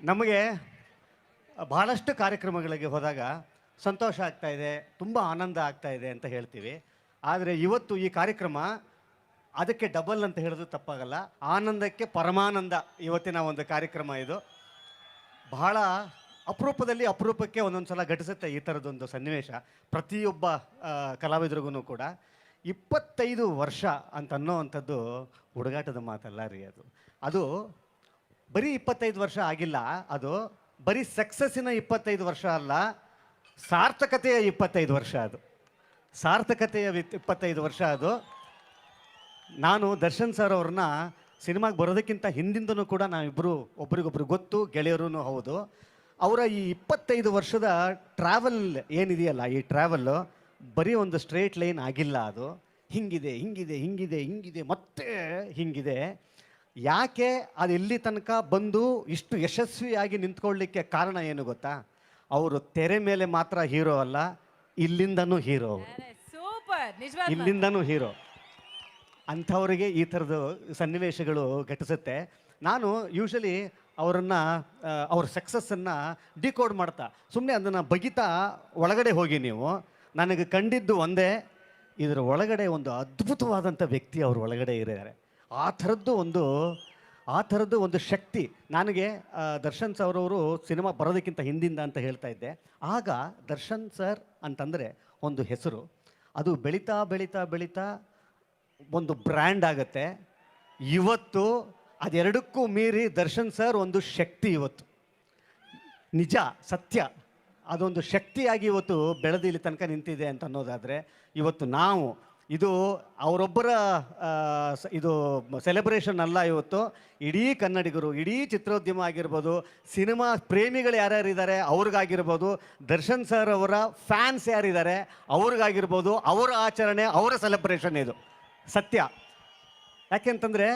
ನಮಗೆ ಬಹಳಷ್ಟು ಕಾರ್ಯಕ್ರಮಗಳಿಗೆ ಹೋದಾಗ ಸಂತೋಷ ಆಗ್ತಾ ಇದೆ, ತುಂಬ ಆನಂದ ಆಗ್ತಾ ಇದೆ ಅಂತ ಹೇಳ್ತೀವಿ. ಆದರೆ ಇವತ್ತು ಈ ಕಾರ್ಯಕ್ರಮ ಅದಕ್ಕೆ ಡಬಲ್ ಅಂತ ಹೇಳೋದು ತಪ್ಪಾಗಲ್ಲ. ಆನಂದಕ್ಕೆ ಪರಮಾನಂದ ಇವತ್ತಿನ ಒಂದು ಕಾರ್ಯಕ್ರಮ ಇದು. ಬಹಳ ಅಪರೂಪಕ್ಕೆ ಒಂದೊಂದು ಸಲ ಘಟಿಸುತ್ತೆ ಈ ಥರದೊಂದು ಸನ್ನಿವೇಶ ಪ್ರತಿಯೊಬ್ಬ ಕಲಾವಿದರಿಗೂ ಕೂಡ. 25 ವರ್ಷ ಅಂತ ಅನ್ನೋವಂಥದ್ದು ಹುಡುಗಾಟದ ಮಾತಲ್ಲ ರೀ. ಅದು ಬರೀ 25 ವರ್ಷ ಆಗಿಲ್ಲ, ಅದು ಬರೀ ಸಕ್ಸಸ್ಸಿನ 25 ವರ್ಷ ಅಲ್ಲ, ಸಾರ್ಥಕತೆಯ 25 ವರ್ಷ. ಅದು ಸಾರ್ಥಕತೆಯ 25 ವರ್ಷ. ಅದು ನಾನು ದರ್ಶನ್ ಸರ್ ಅವ್ರನ್ನ ಸಿನಿಮಾಗೆ ಬರೋದಕ್ಕಿಂತ ಹಿಂದಿಂದನೂ ಕೂಡ ನಾವಿಬ್ಬರು ಒಬ್ರಿಗೊಬ್ರು ಗೊತ್ತು, ಗೆಳೆಯರೂ ಹೌದು. ಅವರ ಈ 25 ವರ್ಷದ ಟ್ರಾವೆಲ್ ಏನಿದೆಯಲ್ಲ, ಈ ಟ್ರಾವೆಲ್ಲು ಬರೀ ಒಂದು ಸ್ಟ್ರೇಟ್ ಲೈನ್ ಆಗಿಲ್ಲ. ಅದು ಹಿಂಗಿದೆ ಹಿಂಗಿದೆ ಹಿಂಗಿದೆ ಹಿಂಗಿದೆ ಮತ್ತೆ ಹಿಂಗಿದೆ. ಯಾಕೆ ಅದು ಎಲ್ಲಿ ತನಕ ಬಂದು ಇಷ್ಟು ಯಶಸ್ವಿಯಾಗಿ ನಿಂತ್ಕೊಳ್ಳಿಕ್ಕೆ ಕಾರಣ ಏನು ಗೊತ್ತಾ? ಅವರು ತೆರೆ ಮೇಲೆ ಮಾತ್ರ ಹೀರೋ ಅಲ್ಲ, ಇಲ್ಲಿಂದನೂ ಹೀರೋ. ಇಲ್ಲಿಂದನೂ ಹೀರೋ. ಅಂಥವ್ರಿಗೆ ಈ ಥರದ ಸನ್ನಿವೇಶಗಳು ಘಟಿಸುತ್ತೆ. ನಾನು ಯೂಶಲಿ ಅವರನ್ನು ಅವ್ರ ಸಕ್ಸಸ್ಸನ್ನು ಡಿಕೋಡ್ ಮಾಡ್ತಾ ಸುಮ್ಮನೆ ಅದನ್ನು ಬಗಿತಾ ಒಳಗಡೆ ಹೋಗಿ ನೀವು, ನನಗೆ ಕಂಡಿದ್ದು ಒಂದೇ, ಇದರ ಒಳಗಡೆ ಒಂದು ಅದ್ಭುತವಾದಂಥ ವ್ಯಕ್ತಿ ಅವ್ರ ಒಳಗಡೆ ಇದ್ದಾರೆ. ಆ ಥರದ್ದು ಒಂದು ಶಕ್ತಿ ನನಗೆ ದರ್ಶನ್ ಸರ್ ಅವರು ಸಿನಿಮಾ ಬರೋದಕ್ಕಿಂತ ಹಿಂದಿಂದ ಅಂತ ಹೇಳ್ತಾ ಇದ್ದೆ. ಆಗ ದರ್ಶನ್ ಸರ್ ಅಂತಂದರೆ ಒಂದು ಹೆಸರು, ಅದು ಬೆಳೀತಾ ಬೆಳೀತಾ ಬೆಳೀತಾ ಒಂದು ಬ್ರ್ಯಾಂಡ್ ಆಗುತ್ತೆ. ಇವತ್ತು ಅದೆರಡಕ್ಕೂ ಮೀರಿ ದರ್ಶನ್ ಸರ್ ಒಂದು ಶಕ್ತಿ. ಇವತ್ತು ನಿಜ ಸತ್ಯ, ಅದೊಂದು ಶಕ್ತಿಯಾಗಿ ಇವತ್ತು ಬೆಳೆದು ಇಲ್ಲಿ ತನಕ ನಿಂತಿದೆ ಅಂತ ಅನ್ನೋದಾದರೆ, ಇವತ್ತು ನಾವು ಇದು ಅವರೊಬ್ಬರ ಇದು ಸೆಲೆಬ್ರೇಷನ್ ಅಲ್ಲ. ಇವತ್ತು ಇಡೀ ಕನ್ನಡಿಗರು, ಇಡೀ ಚಿತ್ರೋದ್ಯಮ ಆಗಿರ್ಬೋದು, ಸಿನಿಮಾ ಪ್ರೇಮಿಗಳು ಯಾರ್ಯಾರಿದ್ದಾರೆ ಅವ್ರಿಗಾಗಿರ್ಬೋದು, ದರ್ಶನ್ ಸರ್ ಅವರ ಫ್ಯಾನ್ಸ್ ಯಾರಿದ್ದಾರೆ ಅವ್ರಿಗಾಗಿರ್ಬೋದು, ಅವರ ಆಚರಣೆ, ಅವರ ಸೆಲೆಬ್ರೇಷನ್ ಇದು ಸತ್ಯ. ಯಾಕೆಂತಂದರೆ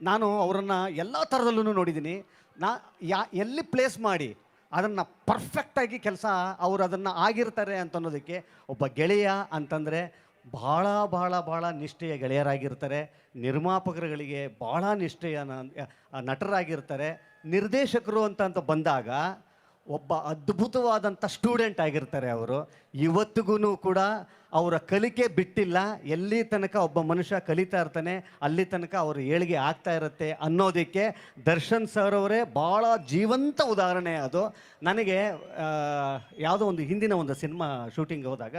ನಾನು ಅವರನ್ನು ಎಲ್ಲ ಥರದಲ್ಲೂ ನೋಡಿದ್ದೀನಿ. ಎಲ್ಲಿ ಪ್ಲೇಸ್ ಮಾಡಿ ಅದನ್ನು ಪರ್ಫೆಕ್ಟಾಗಿ ಕೆಲಸ ಅವರು ಅದನ್ನು ಆಗಿರ್ತಾರೆ ಅಂತ ಅನ್ನೋದಕ್ಕೆ ಒಬ್ಬ ಗೆಳೆಯ ಅಂತಂದರೆ ಭಾಳ ಭಾಳ ಭಾಳ ನಿಷ್ಠೆಯ ಗೆಳೆಯರಾಗಿರ್ತಾರೆ. ನಿರ್ಮಾಪಕರುಗಳಿಗೆ ಭಾಳ ನಿಷ್ಠೆಯ ನಟರಾಗಿರ್ತಾರೆ. ನಿರ್ದೇಶಕರು ಅಂತ ಬಂದಾಗ ಒಬ್ಬ ಅದ್ಭುತವಾದಂಥ ಸ್ಟೂಡೆಂಟ್ ಆಗಿರ್ತಾರೆ ಅವರು. ಇವತ್ತಿಗೂ ಕೂಡ ಅವರ ಕಲಿಕೆ ಬಿಟ್ಟಿಲ್ಲ. ಎಲ್ಲಿ ತನಕ ಒಬ್ಬ ಮನುಷ್ಯ ಕಲಿತಾ ಇರ್ತಾನೆ ಅಲ್ಲಿ ತನಕ ಅವರು ಏಳಿಗೆ ಆಗ್ತಾ ಇರುತ್ತೆ ಅನ್ನೋದಕ್ಕೆ ದರ್ಶನ್ ಸರ್ ಅವರೇ ಭಾಳ ಜೀವಂತ ಉದಾಹರಣೆ. ಅದು ನನಗೆ ಯಾವುದೋ ಒಂದು ಹಿಂದಿನ ಒಂದು ಸಿನಿಮಾ ಶೂಟಿಂಗ್ ಹೋದಾಗ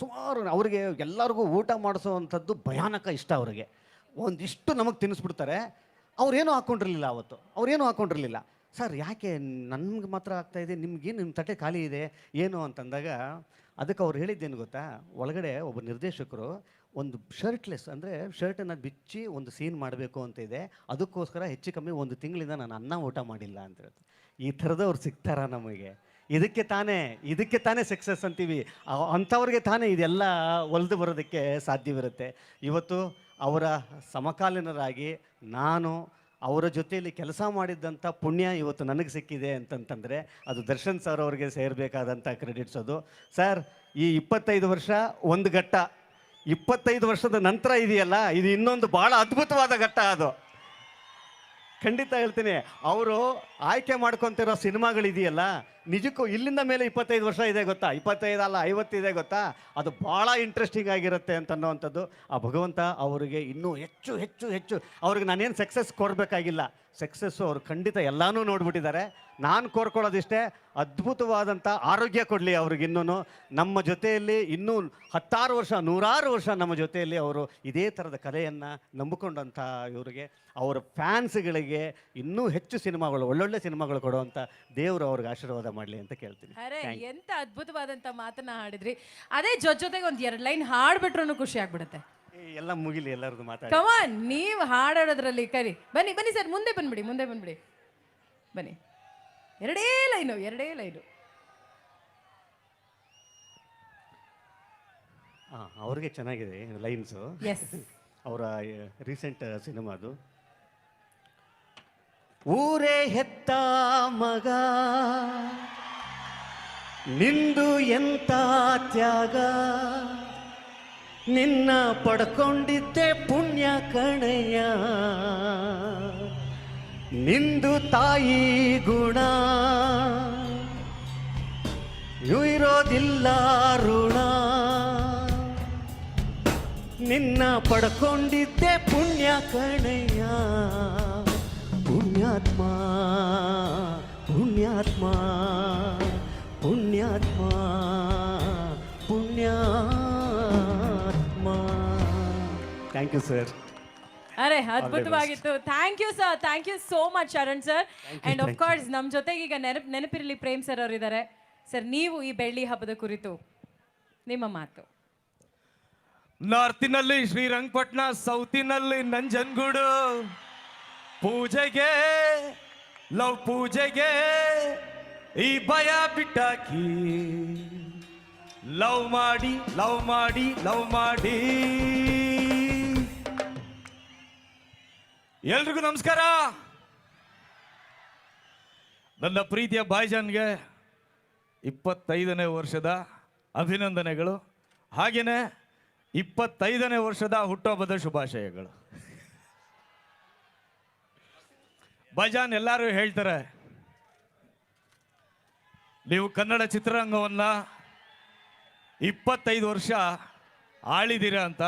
ಸುಮಾರು ಅವ್ರಿಗೆ ಎಲ್ಲರಿಗೂ ಊಟ ಮಾಡಿಸೋವಂಥದ್ದು ಭಯಾನಕ ಇಷ್ಟ. ಅವ್ರಿಗೆ ಒಂದಿಷ್ಟು ನಮಗೆ ತಿನ್ನಿಸ್ಬಿಡ್ತಾರೆ. ಅವ್ರೇನೂ ಹಾಕ್ಕೊಂಡಿರಲಿಲ್ಲ ಅವತ್ತು. ಅವ್ರೇನೂ ಹಾಕ್ಕೊಂಡಿರಲಿಲ್ಲ. ಸರ್ ಯಾಕೆ ನನಗೆ ಮಾತ್ರ ಆಗ್ತಾಯಿದೆ, ನಿಮ್ಗೇನು ನಿಮ್ಮ ತಟ್ಟೆ ಖಾಲಿ ಇದೆ ಏನು ಅಂತಂದಾಗ ಅದಕ್ಕೆ ಅವ್ರು ಹೇಳಿದ್ದೇನು ಗೊತ್ತಾ? ಒಳಗಡೆ ಒಬ್ಬ ನಿರ್ದೇಶಕರು ಒಂದು ಶರ್ಟ್ಲೆಸ್ ಅಂದರೆ ಶರ್ಟನ್ನು ಬಿಚ್ಚಿ ಒಂದು ಸೀನ್ ಮಾಡಬೇಕು ಅಂತ ಇದೆ, ಅದಕ್ಕೋಸ್ಕರ ಹೆಚ್ಚು ಕಮ್ಮಿ 1 ತಿಂಗಳಿಂದ ನಾನು ಅನ್ನ ಊಟ ಮಾಡಿಲ್ಲ ಅಂತ ಹೇಳ್ತಾರೆ. ಈ ಥರದವ್ರು ಸಿಗ್ತಾರ ನಮಗೆ? ಇದಕ್ಕೆ ತಾನೇ ಸಕ್ಸಸ್ ಅಂತೀವಿ. ಅಂಥವ್ರಿಗೆ ತಾನೇ ಇದೆಲ್ಲ ಒಲಿದು ಬರೋದಕ್ಕೆ ಸಾಧ್ಯವಿರುತ್ತೆ. ಇವತ್ತು ಅವರ ಸಮಕಾಲೀನರಾಗಿ ನಾನು ಅವರ ಜೊತೆಯಲ್ಲಿ ಕೆಲಸ ಮಾಡಿದ್ದಂಥ ಪುಣ್ಯ ಇವತ್ತು ನನಗೆ ಸಿಕ್ಕಿದೆ ಅಂತಂತಂದರೆ ಅದು ದರ್ಶನ್ ಸರ್ ಅವ್ರಿಗೆ ಸೇರಬೇಕಾದಂಥ ಕ್ರೆಡಿಟ್ಸ್. ಅದು ಸರ್ ಈ 25 ವರ್ಷ ಒಂದು ಘಟ್ಟ, 25 ವರ್ಷದ ನಂತರ ಇದೆಯಲ್ಲ, ಇದು ಇನ್ನೊಂದು ಭಾಳ ಅದ್ಭುತವಾದ ಘಟ್ಟ. ಅದು ಖಂಡಿತ ಹೇಳ್ತೀನಿ. ಅವರು ಆಯ್ಕೆ ಮಾಡ್ಕೊತಿರೋ ಸಿನಿಮಾಗಳಿದೆಯಲ್ಲ, ನಿಜಕ್ಕೂ ಇಲ್ಲಿಂದ ಮೇಲೆ 25 ವರ್ಷ ಇದೆ ಗೊತ್ತಾ? 25 ಅಲ್ಲ 50 ಇದೆ ಗೊತ್ತಾ? ಅದು ಭಾಳ ಇಂಟ್ರೆಸ್ಟಿಂಗ್ ಆಗಿರುತ್ತೆ ಅಂತ ಅನ್ನೋವಂಥದ್ದು. ಆ ಭಗವಂತ ಅವರಿಗೆ ಇನ್ನೂ ಹೆಚ್ಚು ಹೆಚ್ಚು ಹೆಚ್ಚು, ಅವ್ರಿಗೆ ನಾನೇನು ಸಕ್ಸಸ್ ಕೊಡಬೇಕಾಗಿಲ್ಲ. ಸಕ್ಸಸ್ಸು ಅವ್ರು ಖಂಡಿತ ಎಲ್ಲನೂ ನೋಡ್ಬಿಟ್ಟಿದ್ದಾರೆ. ನಾನು ಕೋರ್ಕೊಳ್ಳೋದಿಷ್ಟೇ, ಅದ್ಭುತವಾದಂಥ ಆರೋಗ್ಯ ಕೊಡಲಿ ಅವ್ರಿಗಿನ್ನೂ. ನಮ್ಮ ಜೊತೆಯಲ್ಲಿ ಇನ್ನೂ 10 ವರ್ಷ 100 ವರ್ಷ ನಮ್ಮ ಜೊತೆಯಲ್ಲಿ ಅವರು ಇದೇ ಥರದ ಕಲೆಯನ್ನು ನಂಬಿಕೊಂಡಂಥ ಇವರಿಗೆ, ಅವರ ಫ್ಯಾನ್ಸ್ಗಳಿಗೆ ಇನ್ನೂ ಹೆಚ್ಚು ಸಿನಿಮಾಗಳು, ಒಳ್ಳೊಳ್ಳೆ ಸಿನಿಮಾಗಳು ಕೊಡುವಂಥ ದೇವರು ಅವ್ರಿಗೆ ಆಶೀರ್ವಾದ ಮಾಡಲಿ ಅಂತ ಕೇಳ್ತೀನಿ. ಅರೆ ಎಂತ ಅದ್ಭುತವಾದಂಥ ಮಾತನ್ನ ಹಾಡಿದ್ರಿ. ಅದೇ ಜೊತೆಗೆ ಒಂದು 2 ಲೈನ್ ಹಾಡ್ಬಿಟ್ರೂ ಖುಷಿ ಆಗ್ಬಿಡುತ್ತೆ. ಎಲ್ಲ ಮುಗಿಲಿ, ಎಲ್ಲರದು ಮಾತಾಡಿ. ಕಮಾನ್, ನೀವು ಹಾಡೋದ್ರಲ್ಲಿ ಕರಿ. ಬನ್ನಿ ಸರ್, ಮುಂದೆ ಬಂದ್ಬಿಡಿ ಬನ್ನಿ. 2 ಲೈನು. ಅವ್ರಿಗೆ ಚೆನ್ನಾಗಿದೆ ಲೈನ್ಸು. ಅವರ ರೀಸೆಂಟ್ ಸಿನಿಮಾ ಅದು. ಊರೇ ಹೆತ್ತ ಮಗ ನಿಂದು ಎಂತ ತ್ಯಾಗ, ನಿನ್ನ ಪಡ್ಕೊಂಡಿದ್ದೆ ಪುಣ್ಯ ಕಣಯ್ಯ, ನಿಂದು ತಾಯಿ ಗುಣ ಇರೋದಿಲ್ಲ ಋಣ, ನಿನ್ನ ಪಡ್ಕೊಂಡಿದ್ದೆ ಪುಣ್ಯ ಕಣಯ್ಯ, ಪುಣ್ಯಾತ್ಮ ಪುಣ್ಯಾತ್ಮ ಪುಣ್ಯಾತ್ಮ ಪುಣ್ಯಾತ್ಮ. Thank you sir. ಅರೆ ಅದ್ಭುತವಾಗಿತ್ತು. Thank you sir, thank you so much Sharan sir. And of course ನಮ್ಮ ಜೊತೆಗೆ ಈಗ ನೆನಪಿರಲಿ ಪ್ರೇಮ್ ಸರ್ ಅವರಿದ್ದಾರೆ. ಸರ್, ನೀವು ಈ ಬೆಳ್ಳಿ ಹಬ್ಬದ ಕುರಿತು ನಿಮ್ಮ ಮಾತು. ನಾರ್ತಿನಲ್ಲಿ ಶ್ರೀರಂಗಪಟ್ಟಣ, ಸೌತಿನಲ್ಲಿ ನಂಜನಗೂಡು. ಪೂಜೆಗೆ ಲವ್ ಪೂಜೆಗೆ ಈ ಭಯ ಬಿಟ್ಟಾಕಿ, ಲವ್ ಮಾಡಿ ಲವ್ ಮಾಡಿ ಲವ್ ಮಾಡಿ. ಎಲ್ರಿಗೂ ನಮಸ್ಕಾರ. ನನ್ನ ಪ್ರೀತಿಯ ಬಾಯ್ಜಾನ್ಗೆ 25ನೇ ವರ್ಷದ ಅಭಿನಂದನೆಗಳು, ಹಾಗೆಯೇ 25ನೇ ವರ್ಷದ ಹುಟ್ಟುಹಬ್ಬದ ಶುಭಾಶಯಗಳು. ಬಾಯ್ಜಾನ್, ಎಲ್ಲರೂ ಹೇಳ್ತಾರೆ ನೀವು ಕನ್ನಡ ಚಿತ್ರರಂಗವನ್ನ 25 ವರ್ಷ ಆಳಿದ್ದೀರ ಅಂತ.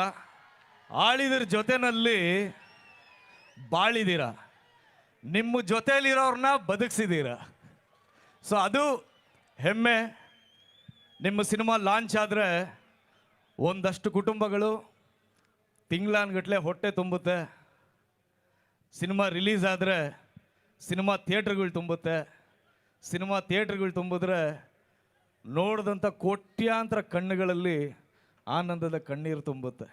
ಆಳಿದ್ರ ಜೊತೆನಲ್ಲಿ ಬಾಳಿದ್ದೀರ, ನಿಮ್ಮ ಜೊತೆಯಲ್ಲಿರೋರನ್ನ ಬದುಕಿಸಿದ್ದೀರ. ಸೊ ಅದು ಹೆಮ್ಮೆ. ನಿಮ್ಮ ಸಿನಿಮಾ ಲಾಂಚ್ ಆದರೆ ಒಂದಷ್ಟು ಕುಟುಂಬಗಳು ತಿಂಗಳಾನ್ಗಟ್ಲೆ ಹೊಟ್ಟೆ ತುಂಬುತ್ತೆ. ಸಿನಿಮಾ ರಿಲೀಸ್ ಆದರೆ ಸಿನಿಮಾ ಥಿಯೇಟ್ರ್ಗಳು ತುಂಬುತ್ತೆ. ಸಿನಿಮಾ ಥಿಯೇಟ್ರ್ಗಳು ತುಂಬಿದ್ರೆ ನೋಡಿದಂಥ ಕೋಟ್ಯಾಂತರ ಕಣ್ಣುಗಳಲ್ಲಿ ಆನಂದದ ಕಣ್ಣೀರು ತುಂಬುತ್ತೆ.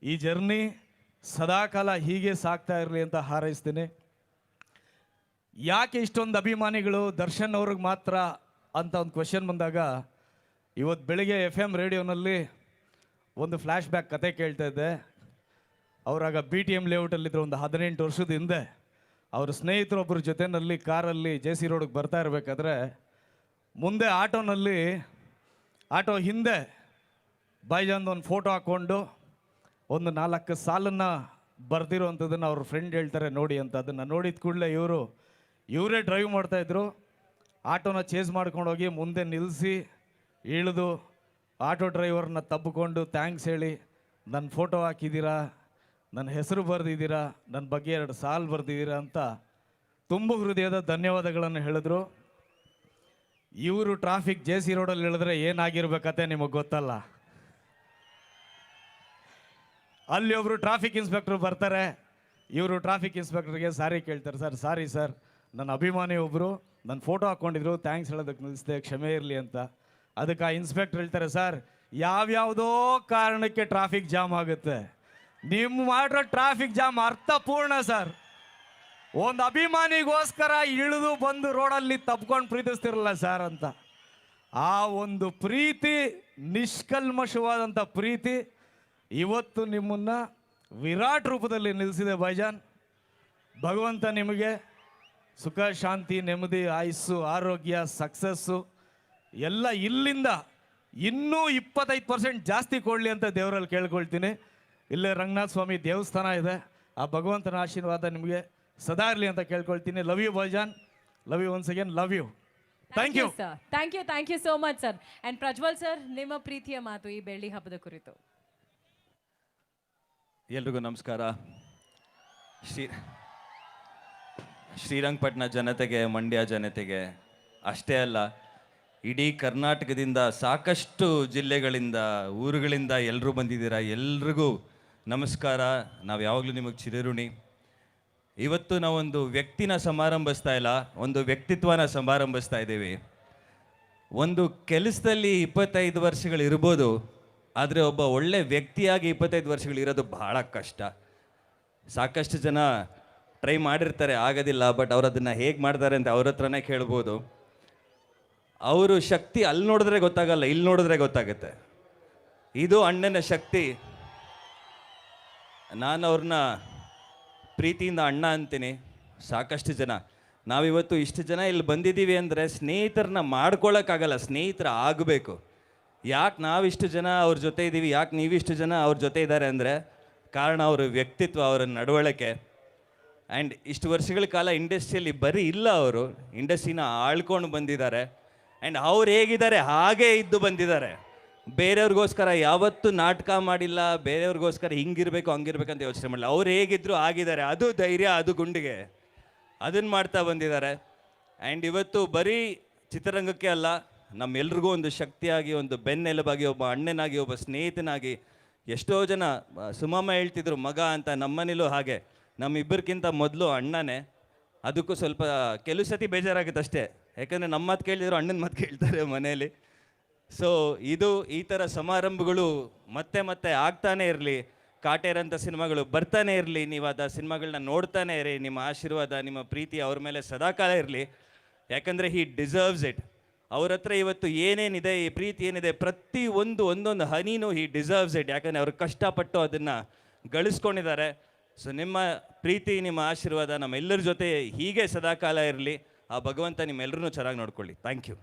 ಈ ಜರ್ನಿ ಸದಾಕಾಲ ಹೀಗೆ ಸಾಕ್ತಾ ಇರಲಿ ಅಂತ ಹಾರೈಸ್ತೀನಿ. ಯಾಕೆ ಇಷ್ಟೊಂದು ಅಭಿಮಾನಿಗಳು ದರ್ಶನ್ ಅವ್ರಿಗೆ ಮಾತ್ರ ಅಂತ ಒಂದು ಕ್ವೆಶನ್ ಬಂದಾಗ, ಇವತ್ತು ಬೆಳಿಗ್ಗೆ FM ರೇಡಿಯೋನಲ್ಲಿ ಒಂದು ಫ್ಲ್ಯಾಶ್ ಬ್ಯಾಕ್ ಕತೆ ಕೇಳ್ತಾ ಇದ್ದೆ. ಅವರಾಗ BTM ಲೇಔಟಲ್ಲಿದ್ದರು. ಒಂದು 18 ವರ್ಷದ ಹಿಂದೆ ಅವ್ರ ಸ್ನೇಹಿತರೊಬ್ಬರ ಜೊತೆಯಲ್ಲಿ ಕಾರಲ್ಲಿ JC ರೋಡ್ಗೆ ಬರ್ತಾ ಇರಬೇಕಾದ್ರೆ ಮುಂದೆ ಆಟೋ ಹಿಂದೆ ಬಾಯ್ಜಾನ್ದು ಒಂದು ಫೋಟೋ ಹಾಕ್ಕೊಂಡು ಒಂದು 4 ಸಾಲನ್ನು ಬರ್ದಿರೋವಂಥದ್ದನ್ನು ಅವ್ರ ಫ್ರೆಂಡ್ ಹೇಳ್ತಾರೆ ನೋಡಿ ಅಂತ. ಅದನ್ನು ನೋಡಿದ ಕೂಡಲೇ ಇವರೇ ಡ್ರೈವ್ ಮಾಡ್ತಾಯಿದ್ರು. ಆಟೋನ ಚೇಸ್ ಮಾಡ್ಕೊಂಡೋಗಿ ಮುಂದೆ ನಿಲ್ಲಿಸಿ ಇಳಿದು ಆಟೋ ಡ್ರೈವರ್ನ ತಬ್ಬಿಕೊಂಡು ಥ್ಯಾಂಕ್ಸ್ ಹೇಳಿ, ನನ್ನ ಫೋಟೋ ಹಾಕಿದ್ದೀರಾ, ನನ್ನ ಹೆಸರು ಬರೆದಿದ್ದೀರಾ, ನನ್ನ ಬಗ್ಗೆ 2 ಸಾಲು ಬರೆದಿದ್ದೀರಾ ಅಂತ ತುಂಬು ಹೃದಯದ ಧನ್ಯವಾದಗಳನ್ನು ಹೇಳಿದ್ರು. ಇವರು ಟ್ರಾಫಿಕ್ JC ರೋಡಲ್ಲಿ ಹೇಳಿದ್ರೆ ಏನಾಗಿರ್ಬೇಕತ್ತೆ ನಿಮಗೆ ಗೊತ್ತಲ್ಲ. ಅಲ್ಲಿ ಒಬ್ಬರು ಟ್ರಾಫಿಕ್ ಇನ್ಸ್ಪೆಕ್ಟರ್ ಬರ್ತಾರೆ. ಇವರು ಟ್ರಾಫಿಕ್ ಇನ್ಸ್ಪೆಕ್ಟರ್ಗೆ ಸಾರಿ ಕೇಳ್ತಾರೆ. ಸರ್, ಸಾರಿ ಸರ್, ನನ್ನ ಅಭಿಮಾನಿ ಒಬ್ಬರು ನನ್ನ ಫೋಟೋ ಹಾಕ್ಕೊಂಡಿದ್ರು, ಥ್ಯಾಂಕ್ಸ್ ಹೇಳೋದಕ್ಕೆ ನಿಲ್ಲಿಸಿದೆ, ಕ್ಷಮೆ ಇರಲಿ ಅಂತ. ಅದಕ್ಕೆ ಆ ಇನ್ಸ್ಪೆಕ್ಟರ್ ಹೇಳ್ತಾರೆ, ಸರ್ ಯಾವ್ಯಾವುದೋ ಕಾರಣಕ್ಕೆ ಟ್ರಾಫಿಕ್ ಜಾಮ್ ಆಗುತ್ತೆ, ನಿಮ್ಮ ಮಾಡಿರೋ ಟ್ರಾಫಿಕ್ ಜಾಮ್ ಅರ್ಥಪೂರ್ಣ ಸರ್. ಒಂದು ಅಭಿಮಾನಿಗೋಸ್ಕರ ಇಳಿದು ಬಂದು ರೋಡಲ್ಲಿ ತಪ್ಕೊಂಡು ಪ್ರೀತಿಸ್ತಿರಲ್ಲ ಸರ್ ಅಂತ. ಆ ಒಂದು ಪ್ರೀತಿ, ನಿಷ್ಕಲ್ಮಶವಾದಂಥ ಪ್ರೀತಿ ಇವತ್ತು ನಿಮ್ಮನ್ನು ವಿರಾಟ್ ರೂಪದಲ್ಲಿ ನಿಲ್ಲಿಸಿದೆ ಬಾಯ್ಜಾನ್. ಭಗವಂತ ನಿಮಗೆ ಸುಖ, ಶಾಂತಿ, ನೆಮ್ಮದಿ, ಆಯುಸ್ಸು, ಆರೋಗ್ಯ, ಸಕ್ಸಸ್ಸು ಎಲ್ಲ ಇಲ್ಲಿಂದ ಇನ್ನೂ 25% ಜಾಸ್ತಿ ಕೊಡಲಿ ಅಂತ ದೇವರಲ್ಲಿ ಕೇಳ್ಕೊಳ್ತೀನಿ. ಇಲ್ಲೇ ರಂಗನಾಥ ಸ್ವಾಮಿ ದೇವಸ್ಥಾನ ಇದೆ. ಆ ಭಗವಂತನ ಆಶೀರ್ವಾದ ನಿಮಗೆ ಸದಾ ಇರಲಿ ಅಂತ ಕೇಳ್ಕೊಳ್ತೀನಿ. Love you Bhaijaan, love you once again, love you. Thank you sir. Thank you so much sir. And Prajwal sir, ನಿಮ್ಮ ಪ್ರೀತಿಯ ಮಾತು ಈ ಬೆಳ್ಳಿ ಹಬ್ಬದ ಕುರಿತು. ಎಲ್ರಿಗೂ ನಮಸ್ಕಾರ. ಶ್ರೀರಂಗಪಟ್ಟಣ ಜನತೆಗೆ, ಮಂಡ್ಯ ಜನತೆಗೆ ಅಷ್ಟೇ ಅಲ್ಲ, ಇಡೀ ಕರ್ನಾಟಕದಿಂದ ಸಾಕಷ್ಟು ಜಿಲ್ಲೆಗಳಿಂದ, ಊರುಗಳಿಂದ ಎಲ್ಲರೂ ಬಂದಿದ್ದೀರಾ. ಎಲ್ರಿಗೂ ನಮಸ್ಕಾರ. ನಾವು ಯಾವಾಗಲೂ ನಿಮಗೆ ಚಿರಋಣಿ. ಇವತ್ತು ನಾವೊಂದು ವ್ಯಕ್ತಿನ ಸಮಾರಂಭಿಸ್ತಾ ಇಲ್ಲ, ಒಂದು ವ್ಯಕ್ತಿತ್ವನ ಸಮಾರಂಭಿಸ್ತಾ ಇದ್ದೀವಿ. ಒಂದು ಕೆಲಸದಲ್ಲಿ 25 ವರ್ಷಗಳು ಇರ್ಬೋದು, ಆದರೆ ಒಬ್ಬ ಒಳ್ಳೆ ವ್ಯಕ್ತಿಯಾಗಿ 25 ವರ್ಷಗಳಿರೋದು ಬಹಳ ಕಷ್ಟ. ಸಾಕಷ್ಟು ಜನ ಟ್ರೈ ಮಾಡಿರ್ತಾರೆ, ಆಗೋದಿಲ್ಲ. ಬಟ್ ಅವ್ರು ಅದನ್ನು ಹೇಗೆ ಮಾಡ್ತಾರೆ ಅಂತ ಅವ್ರ ಹತ್ರನೇ ಕೇಳ್ಬೋದು. ಅವರು ಶಕ್ತಿ ಅಲ್ಲಿ ನೋಡಿದ್ರೆ ಗೊತ್ತಾಗಲ್ಲ, ಇಲ್ಲಿ ನೋಡಿದ್ರೆ ಗೊತ್ತಾಗುತ್ತೆ. ಇದು ಅಣ್ಣನ ಶಕ್ತಿ. ನಾನು ಅವ್ರನ್ನ ಪ್ರೀತಿಯಿಂದ ಅಣ್ಣ ಅಂತೀನಿ. ಸಾಕಷ್ಟು ಜನ ನಾವಿವತ್ತು ಇಷ್ಟು ಜನ ಇಲ್ಲಿ ಬಂದಿದ್ದೀವಿ ಅಂದರೆ ಸ್ನೇಹಿತರನ್ನ ಮಾಡ್ಕೊಳ್ಳೋಕ್ಕಾಗಲ್ಲ, ಸ್ನೇಹಿತರ ಆಗಬೇಕು. ಯಾಕೆ ನಾವಿಷ್ಟು ಜನ ಅವ್ರ ಜೊತೆ ಇದ್ದೀವಿ, ಯಾಕೆ ನೀವಿಷ್ಟು ಜನ ಅವ್ರ ಜೊತೆ ಇದ್ದಾರೆ ಅಂದರೆ ಕಾರಣ ಅವ್ರ ವ್ಯಕ್ತಿತ್ವ, ಅವರ ನಡವಳಿಕೆ. ಆ್ಯಂಡ್ ಇಷ್ಟು ವರ್ಷಗಳ ಕಾಲ ಇಂಡಸ್ಟ್ರಿಯಲ್ಲಿ ಬರೀ ಇಲ್ಲ, ಅವರು ಇಂಡಸ್ಟ್ರಿನ ಆಳ್ಕೊಂಡು ಬಂದಿದ್ದಾರೆ. ಆ್ಯಂಡ್ ಅವ್ರು ಹೇಗಿದ್ದಾರೆ ಹಾಗೇ ಇದ್ದು ಬಂದಿದ್ದಾರೆ. ಬೇರೆಯವ್ರಿಗೋಸ್ಕರ ಯಾವತ್ತೂ ನಾಟಕ ಮಾಡಿಲ್ಲ, ಬೇರೆಯವ್ರಿಗೋಸ್ಕರ ಹಿಂಗಿರ್ಬೇಕು ಹಂಗಿರ್ಬೇಕಂತ ಯೋಚನೆ ಮಾಡಿಲ್ಲ. ಅವ್ರು ಹೇಗಿದ್ರು ಆಗಿದ್ದಾರೆ. ಅದು ಧೈರ್ಯ, ಅದು ಗುಂಡಿಗೆ, ಅದನ್ನು ಮಾಡ್ತಾ ಬಂದಿದ್ದಾರೆ. ಆ್ಯಂಡ್ ಇವತ್ತು ಬರೀ ಚಿತ್ರರಂಗಕ್ಕೆ ಅಲ್ಲ, ನಮ್ಮೆಲ್ರಿಗೂ ಒಂದು ಶಕ್ತಿಯಾಗಿ, ಒಂದು ಬೆನ್ನೆಲುಬಾಗಿ, ಒಬ್ಬ ಅಣ್ಣನಾಗಿ, ಒಬ್ಬ ಸ್ನೇಹಿತನಾಗಿ, ಎಷ್ಟೋ ಜನ ಸುಮಮ್ಮ ಹೇಳ್ತಿದ್ರು ಮಗ ಅಂತ, ನಮ್ಮನೇಲೂ ಹಾಗೆ. ನಮ್ಮಿಬ್ಬರಿಗಿಂತ ಮೊದಲು ಅಣ್ಣನೇ. ಅದಕ್ಕೂ ಸ್ವಲ್ಪ ಕೆಲವು ಸತಿ ಬೇಜಾರಾಗುತ್ತೆ ಅಷ್ಟೇ, ಯಾಕಂದರೆ ನಮ್ಮ ಮಾತು ಕೇಳಿದ್ರು ಅಣ್ಣನ ಮಾತು ಕೇಳ್ತಾರೆ ಮನೇಲಿ. ಸೊ ಇದು ಈ ಥರ ಸಮಾರಂಭಗಳು ಮತ್ತೆ ಮತ್ತೆ ಆಗ್ತಾನೆ ಇರಲಿ, ಕಾಟೇರಂಥ ಸಿನಿಮಾಗಳು ಬರ್ತಾನೆ ಇರಲಿ, ನೀವು ಅದ ಸಿನಿಮಾಗಳನ್ನ ನೋಡ್ತಾನೆ ಇರಿ. ನಿಮ್ಮ ಆಶೀರ್ವಾದ, ನಿಮ್ಮ ಪ್ರೀತಿ ಅವ್ರ ಮೇಲೆ ಸದಾಕಾಲ ಇರಲಿ. ಯಾಕಂದರೆ ಹಿ ಡಿಸರ್ವ್ಸ್ ಇಟ್. ಅವ್ರ ಹತ್ರ ಇವತ್ತು ಏನೇನಿದೆ, ಈ ಪ್ರೀತಿ ಏನಿದೆ, ಪ್ರತಿ ಒಂದೊಂದು ಹನಿನೂ ಹಿ ಡಿಸರ್ವ್ಸ್ ಇಟ್. ಯಾಕಂದರೆ ಅವ್ರು ಕಷ್ಟಪಟ್ಟು ಅದನ್ನು ಗಳಿಸ್ಕೊಂಡಿದ್ದಾರೆ. ಸೊ ನಿಮ್ಮ ಪ್ರೀತಿ, ನಿಮ್ಮ ಆಶೀರ್ವಾದ ನಮ್ಮೆಲ್ಲರ ಜೊತೆ ಹೀಗೆ ಸದಾಕಾಲ ಇರಲಿ. ಆ ಭಗವಂತ ನಿಮ್ಮೆಲ್ಲರೂ ಚೆನ್ನಾಗಿ ನೋಡ್ಕೊಳ್ಳಿ. Thank you.